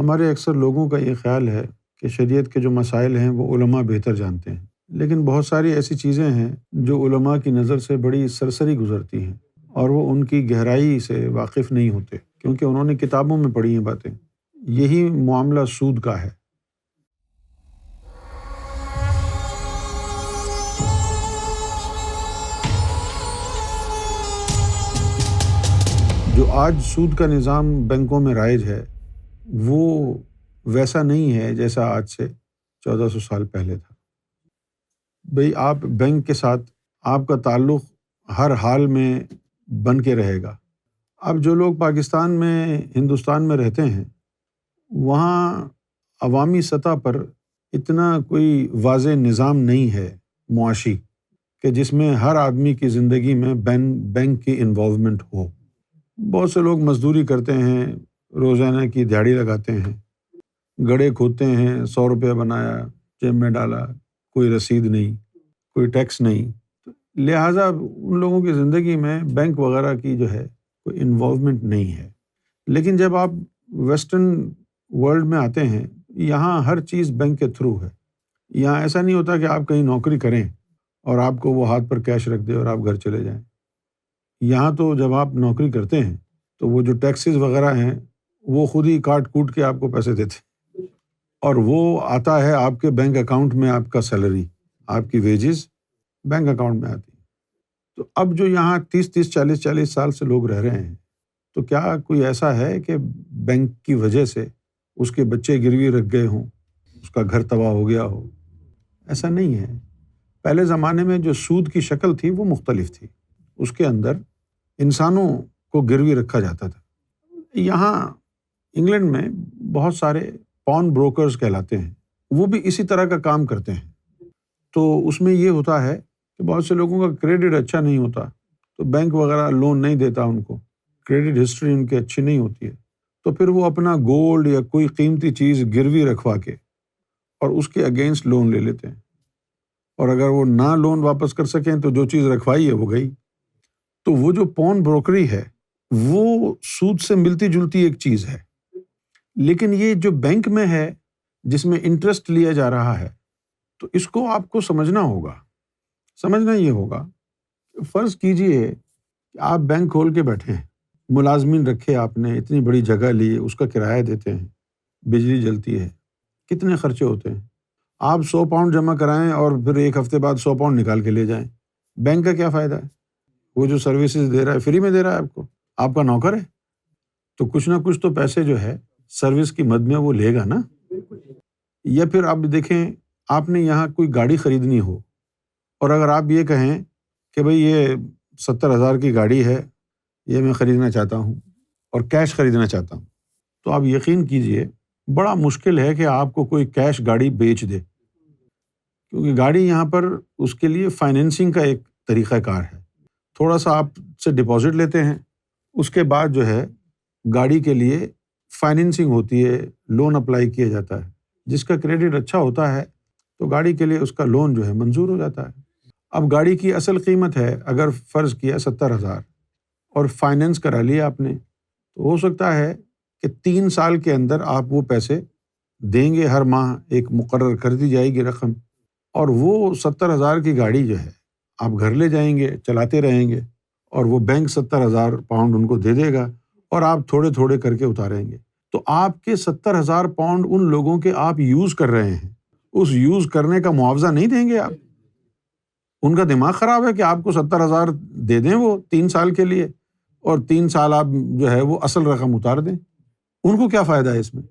ہمارے اکثر لوگوں کا یہ خیال ہے کہ شریعت کے جو مسائل ہیں وہ علماء بہتر جانتے ہیں، لیکن بہت ساری ایسی چیزیں ہیں جو علماء کی نظر سے بڑی سرسری گزرتی ہیں اور وہ ان کی گہرائی سے واقف نہیں ہوتے، کیونکہ انہوں نے کتابوں میں پڑھی ہیں باتیں۔ یہی معاملہ سود کا ہے۔ جو آج سود کا نظام بینکوں میں رائج ہے وہ ویسا نہیں ہے جیسا آج سے 1400 سال پہلے تھا۔ بھئی آپ بینک کے ساتھ آپ کا تعلق ہر حال میں بن کے رہے گا۔ اب جو لوگ پاکستان میں، ہندوستان میں رہتے ہیں، وہاں عوامی سطح پر اتنا کوئی واضح نظام نہیں ہے معاشی کہ جس میں ہر آدمی کی زندگی میں بینک کی انوالومنٹ ہو۔ بہت سے لوگ مزدوری کرتے ہیں، روزانہ کی دیہڑی لگاتے ہیں، گڑھے کھودتے ہیں، 100 روپے بنایا، جیب میں ڈالا، کوئی رسید نہیں، کوئی ٹیکس نہیں، لہٰذا ان لوگوں کی زندگی میں بینک وغیرہ کی جو ہے کوئی انوالومنٹ نہیں ہے۔ لیکن جب آپ ویسٹرن ورلڈ میں آتے ہیں، یہاں ہر چیز بینک کے تھرو ہے۔ یہاں ایسا نہیں ہوتا کہ آپ کہیں نوکری کریں اور آپ کو وہ ہاتھ پر کیش رکھ دے اور آپ گھر چلے جائیں۔ یہاں تو جب آپ نوکری کرتے ہیں تو وہ جو ٹیکسز وغیرہ ہیں وہ خود ہی کاٹ کوٹ کے آپ کو پیسے دیتے، اور وہ آتا ہے آپ کے بینک اکاؤنٹ میں، آپ کا سیلری، آپ کی ویجز بینک اکاؤنٹ میں آتی ہے۔ تو اب جو یہاں 30 40 سال سے لوگ رہ رہے ہیں، تو کیا کوئی ایسا ہے کہ بینک کی وجہ سے اس کے بچے گروی رکھ گئے ہوں، اس کا گھر تباہ ہو گیا ہو؟ ایسا نہیں ہے۔ پہلے زمانے میں جو سود کی شکل تھی وہ مختلف تھی، اس کے اندر انسانوں کو گروی رکھا جاتا تھا۔ یہاں انگلینڈ میں بہت سارے پون بروکرز کہلاتے ہیں، وہ بھی اسی طرح کا کام کرتے ہیں۔ تو اس میں یہ ہوتا ہے کہ بہت سے لوگوں کا کریڈٹ اچھا نہیں ہوتا، تو بینک وغیرہ لون نہیں دیتا ان کو، کریڈٹ ہسٹری ان کی اچھی نہیں ہوتی ہے، تو پھر وہ اپنا گولڈ یا کوئی قیمتی چیز گروی رکھوا کے اور اس کے اگینسٹ لون لے لیتے ہیں، اور اگر وہ نہ لون واپس کر سکیں تو جو چیز رکھوائی ہے وہ گئی۔ تو وہ جو پون بروکری ہے وہ سود سے ملتی جلتی ایک چیز ہے، لیکن یہ جو بینک میں ہے جس میں انٹرسٹ لیا جا رہا ہے، تو اس کو آپ کو سمجھنا ہوگا۔ سمجھنا یہ ہوگا، فرض کیجئے کہ آپ بینک کھول کے بیٹھے ہیں، ملازمین رکھے آپ نے، اتنی بڑی جگہ لی، اس کا کرایہ دیتے ہیں، بجلی جلتی ہے، کتنے خرچے ہوتے ہیں۔ آپ 100 پاؤنڈ جمع کرائیں اور پھر ایک ہفتے بعد 100 پاؤنڈ نکال کے لے جائیں، بینک کا کیا فائدہ ہے؟ وہ جو سروسز دے رہا ہے فری میں دے رہا ہے آپ کا نوکر ہے، تو کچھ نہ کچھ تو پیسے جو ہے سروس کی مد میں وہ لے گا نا۔ یا پھر آپ دیکھیں، آپ نے یہاں کوئی گاڑی خریدنی ہو، اور اگر آپ یہ کہیں کہ بھئی یہ 70,000 کی گاڑی ہے، یہ میں خریدنا چاہتا ہوں اور کیش خریدنا چاہتا ہوں، تو آپ یقین کیجئے بڑا مشکل ہے کہ آپ کو کوئی کیش گاڑی بیچ دے، کیونکہ گاڑی یہاں پر اس کے لیے فائنینسنگ کا ایک طریقہ کار ہے۔ تھوڑا سا آپ سے ڈپازٹ لیتے ہیں، اس کے بعد جو ہے گاڑی کے لیے فائنینسنگ ہوتی ہے، لون اپلائی کیا جاتا ہے۔ جس کا کریڈٹ اچھا ہوتا ہے تو گاڑی کے لیے اس کا لون جو ہے منظور ہو جاتا ہے۔ اب گاڑی کی اصل قیمت ہے، اگر فرض کیا 70,000 اور فائنینس کرا لیا آپ نے، تو ہو سکتا ہے کہ 3 سال کے اندر آپ وہ پیسے دیں گے، ہر ماہ ایک مقرر کر دی جائے گی رقم، اور وہ 70,000 کی گاڑی جو ہے آپ گھر لے جائیں گے، چلاتے رہیں گے، اور وہ بینک 70,000 پاؤنڈ ان کو دے دے گا اور آپ تھوڑے تھوڑے کر کے اتاریں گے۔ تو آپ کے 70,000 پاؤنڈ ان لوگوں کے آپ یوز کر رہے ہیں، اس یوز کرنے کا معاوضہ نہیں دیں گے آپ؟ ان کا دماغ خراب ہے کہ آپ کو 70,000 دے دیں وہ 3 سال کے لیے، اور 3 سال آپ جو ہے وہ اصل رقم اتار دیں، ان کو کیا فائدہ ہے اس میں؟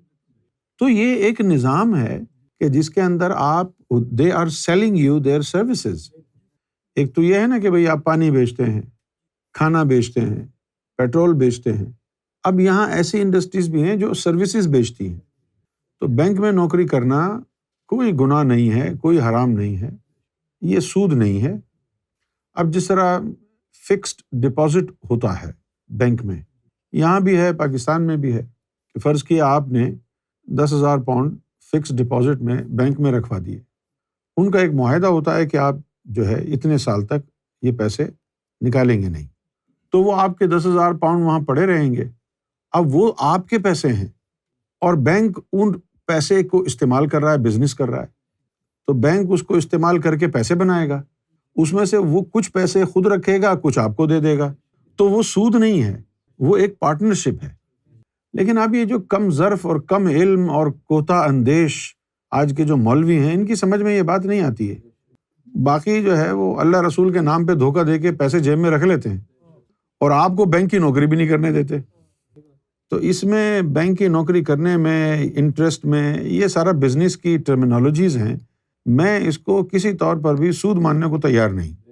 تو یہ ایک نظام ہے کہ جس کے اندر آپ they are selling you their services۔ ایک تو یہ ہے نا کہ بھئی آپ پانی بیچتے ہیں، کھانا بیچتے ہیں، پیٹرول بیچتے ہیں۔ اب یہاں ایسی انڈسٹریز بھی ہیں جو سروسز بیچتی ہیں۔ تو بینک میں نوکری کرنا کوئی گناہ نہیں ہے، کوئی حرام نہیں ہے، یہ سود نہیں ہے۔ اب جس طرح فکسڈ ڈپازٹ ہوتا ہے بینک میں، یہاں بھی ہے، پاکستان میں بھی ہے، کہ فرض کیا آپ نے 10,000 پاؤنڈ فکس ڈپازٹ میں بینک میں رکھوا دیے۔ ان کا ایک معاہدہ ہوتا ہے کہ آپ جو ہے اتنے سال تک یہ پیسے نکالیں گے نہیں، تو وہ آپ کے 10,000 پاؤنڈ وہاں پڑے رہیں گے۔ اب وہ آپ کے پیسے ہیں اور بینک ان پیسے کو استعمال کر رہا ہے، بزنس کر رہا ہے، تو بینک اس کو استعمال کر کے پیسے بنائے گا، اس میں سے وہ کچھ پیسے خود رکھے گا، کچھ آپ کو دے دے گا، تو وہ سود نہیں ہے، وہ ایک پارٹنرشپ ہے۔ لیکن اب یہ جو کم ظرف اور کم علم اور کوتا اندیش آج کے جو مولوی ہیں، ان کی سمجھ میں یہ بات نہیں آتی ہے۔ باقی جو ہے وہ اللہ رسول کے نام پہ دھوکہ دے کے پیسے جیب میں رکھ لیتے ہیں اور آپ کو بینک کی نوکری بھی نہیں کرنے دیتے۔ تو اس میں بینک کی نوکری کرنے میں، انٹرسٹ میں، یہ سارا بزنس کی ٹرمینالوجیز ہیں، میں اس کو کسی طور پر بھی سود ماننے کو تیار نہیں۔